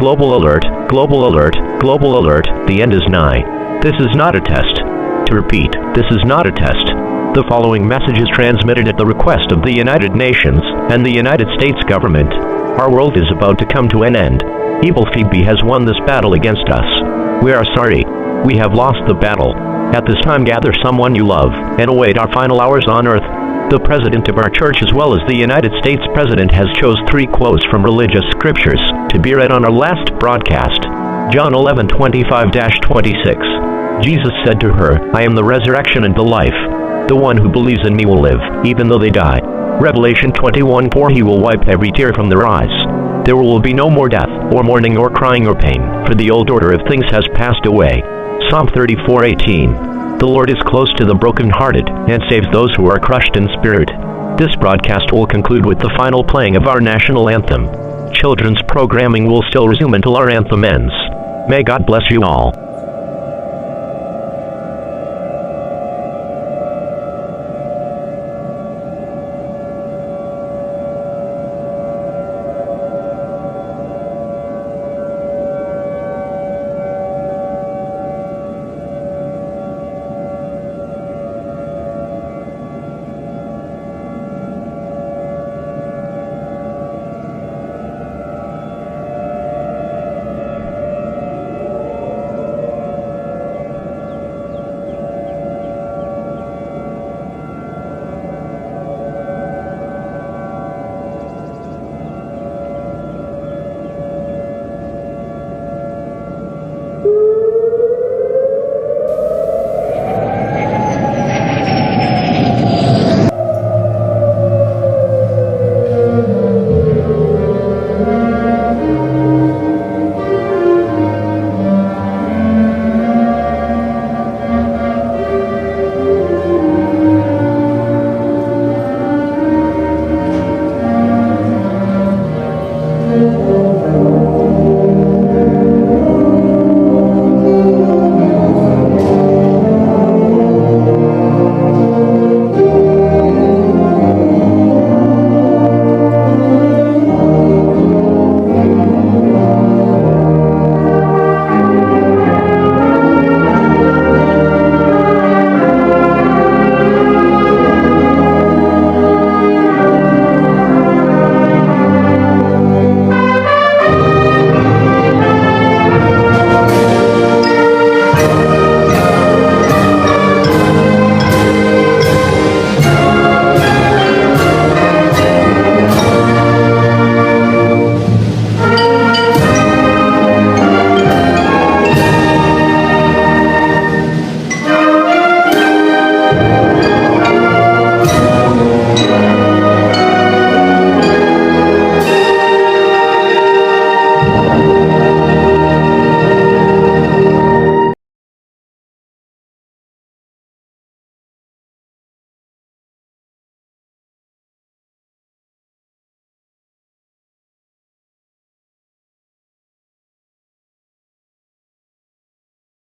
Global alert, global alert, global alert, the end is nigh. This is not a test. To repeat, this is not a test. The following message is transmitted at the request of the United Nations and the United States government. Our world is about to come to an end. Evil Phoebe has won this battle against us. We are sorry. We have lost the battle. At this time, gather someone you love and await our final hours on earth. The president of our church as well as the United States president has chose 3 quotes from religious scriptures to be read on our last broadcast. John 11:25-26. Jesus said to her, I am the resurrection and the life. The one who believes in me will live, even though they die. Revelation 21:4. He will wipe every tear from their eyes. There will be no more death, or mourning, or crying, or pain, for the old order of things has passed away. Psalm 34:18. The Lord is close to the brokenhearted, and saves those who are crushed in spirit. This broadcast will conclude with the final playing of our national anthem. Children's programming will still resume until our anthem ends. May God bless you all.